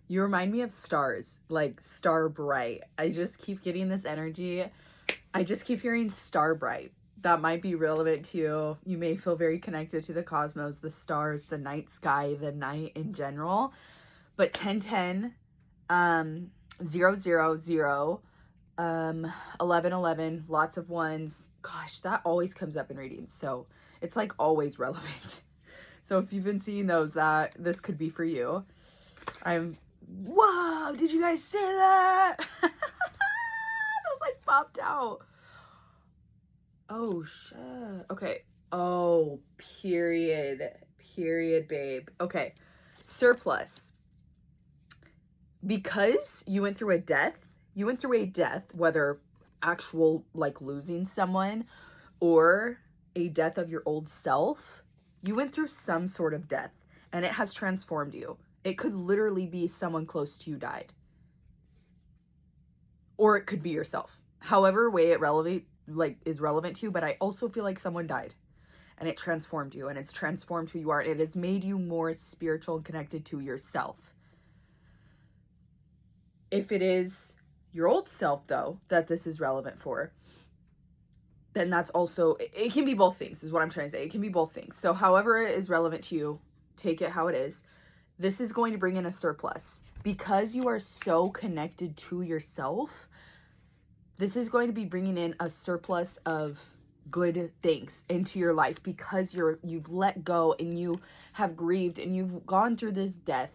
You remind me of stars, like star bright. I just keep getting this energy. I just keep hearing star bright. That might be relevant to you. You may feel very connected to the cosmos, the stars, the night sky, the night in general. But 1010, 000, 1111, lots of ones. Gosh, that always comes up in readings. So it's like always relevant. So if you've been seeing those, that this could be for you. Whoa, did you guys say that? That was like popped out. Oh, shit. Okay. Oh, period, babe. Okay. Surplus. Because you went through a death, whether actual, like losing someone or a death of your old self, you went through some sort of death and it has transformed you. It could literally be someone close to you died. Or it could be yourself. However way it is relevant to you, but I also feel like someone died and it transformed you and it's transformed who you are. It has made you more spiritual and connected to yourself. If it is your old self, though, that this is relevant for, then that's also, it can be both things, is what I'm trying to say. It can be both things. So however it is relevant to you, take it how it is. This is going to bring in a surplus. Because you are so connected to yourself, this is going to be bringing in a surplus of good things into your life because you've let go and you have grieved and you've gone through this death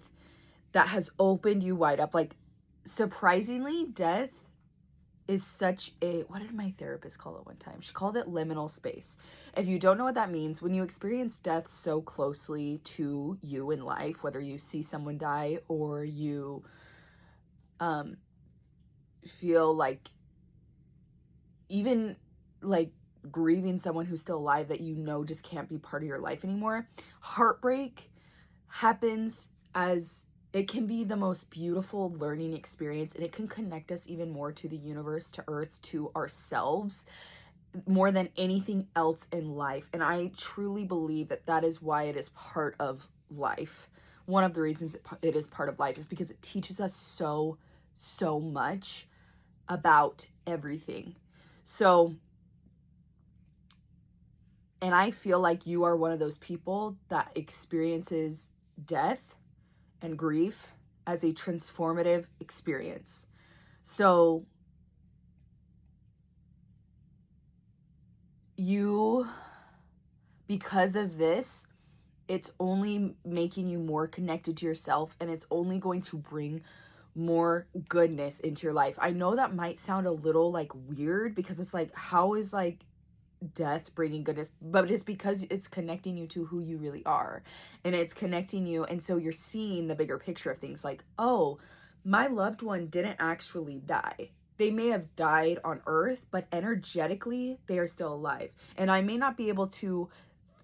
that has opened you wide up. Like, surprisingly, death is such a, what did my therapist call it one time? She called it liminal space. If you don't know what that means, when you experience death so closely to you in life, whether you see someone die or you feel like, even like grieving someone who's still alive that you know just can't be part of your life anymore, heartbreak happens as it can be the most beautiful learning experience, and it can connect us even more to the universe, to earth, to ourselves, more than anything else in life. And I truly believe that that is why it is part of life. One of the reasons it is part of life is because it teaches us so much about everything. So, and I feel like you are one of those people that experiences death and grief as a transformative experience. So because of this, it's only making you more connected to yourself, and it's only going to bring more goodness into your life. I know that might sound a little like weird because it's like, how is like death bringing goodness? But it's because it's connecting you to who you really are, and it's connecting you, and so you're seeing the bigger picture of things. Like, oh, my loved one didn't actually die. They may have died on earth, but energetically they are still alive, and I may not be able to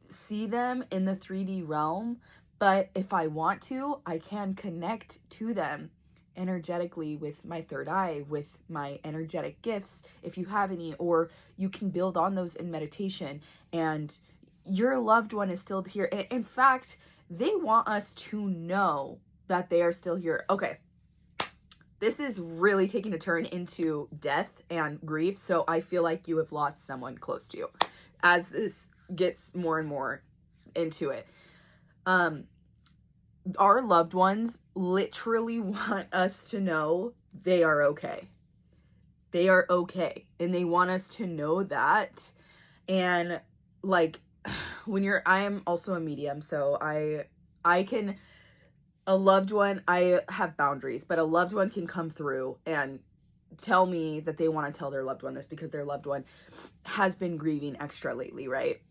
see them in the 3D realm, but if I want to, I can connect to them energetically with my third eye, with my energetic gifts, if you have any, or you can build on those in meditation, and your loved one is still here. And in fact, they want us to know that they are still here. Okay, this is really taking a turn into death and grief, so I feel like you have lost someone close to you as this gets more and more into it. Our loved ones literally want us to know they are okay. They are okay. And they want us to know that. And like, I am also a medium, so I can, a loved one, I have boundaries, but a loved one can come through and tell me that they want to tell their loved one this because their loved one has been grieving extra lately, right?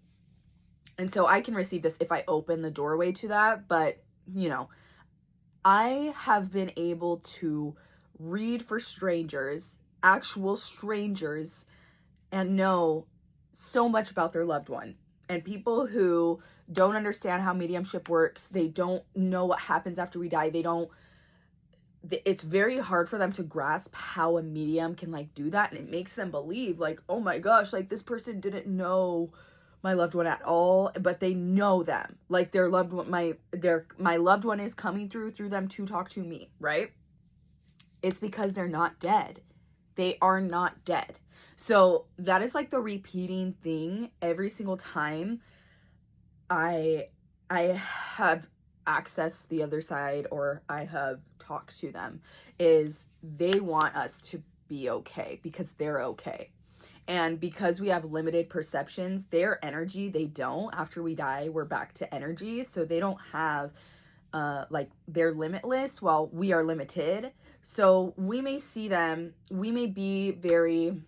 And so I can receive this if I open the doorway to that, but you know, I have been able to read for strangers, actual strangers, and know so much about their loved one. And people who don't understand how mediumship works, they don't know what happens after we die. It's very hard for them to grasp how a medium can like do that. And it makes them believe like, oh my gosh, like this person didn't know my loved one at all, but they know them. Like their loved one, my loved one is coming through them to talk to me, right? It's because they're not dead. They are not dead. So that is like the repeating thing every single time I have accessed the other side or I have talked to them, is they want us to be okay because they're okay. And because we have limited perceptions, their energy, they don't. After we die, we're back to energy. So they don't have, like, they're limitless while we are limited. So we may see them, we may be very...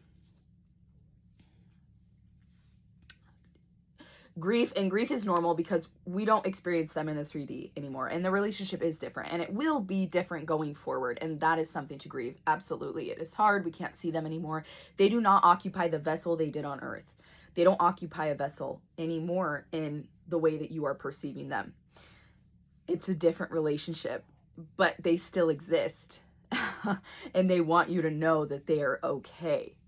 Grief is normal because we don't experience them in the 3D anymore, and the relationship is different, and it will be different going forward, and that is something to grieve. Absolutely. It is hard. We can't see them anymore. They do not occupy the vessel they did on Earth. They don't occupy a vessel anymore in the way that you are perceiving them. It's a different relationship, but they still exist, and they want you to know that they are okay.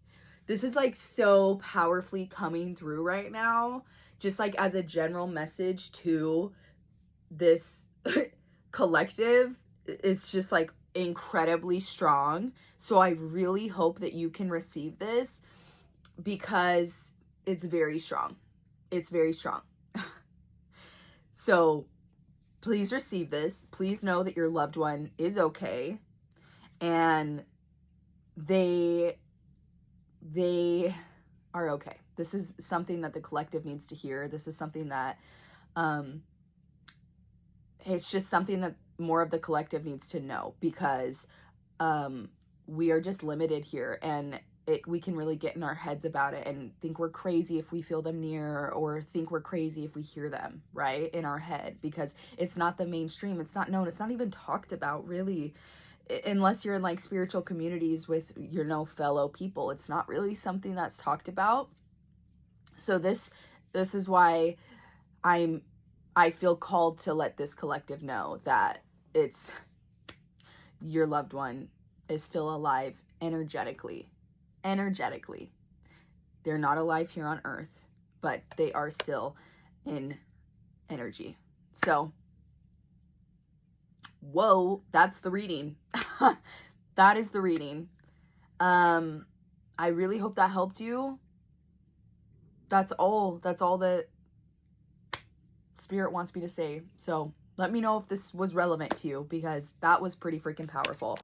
This is like so powerfully coming through right now, just like as a general message to this collective. It's just like incredibly strong. So I really hope that you can receive this because it's very strong. It's very strong. So please receive this. Please know that your loved one is okay, and they are okay. This is something that the collective needs to hear. This is something that, it's just something that more of the collective needs to know, because we are just limited here, and we can really get in our heads about it and think we're crazy if we feel them near, or think we're crazy if we hear them, right, in our head, because it's not the mainstream. It's not known. It's not even talked about, really, unless you're in like spiritual communities with your fellow people. It's not really something that's talked about. So this is why I feel called to let this collective know that it's your loved one is still alive energetically. They're not alive here on Earth, but they are still in energy. So whoa, that's the reading. That is the reading. I really hope that helped you. That's all that Spirit wants me to say. So let me know if this was relevant to you, because that was pretty freaking powerful.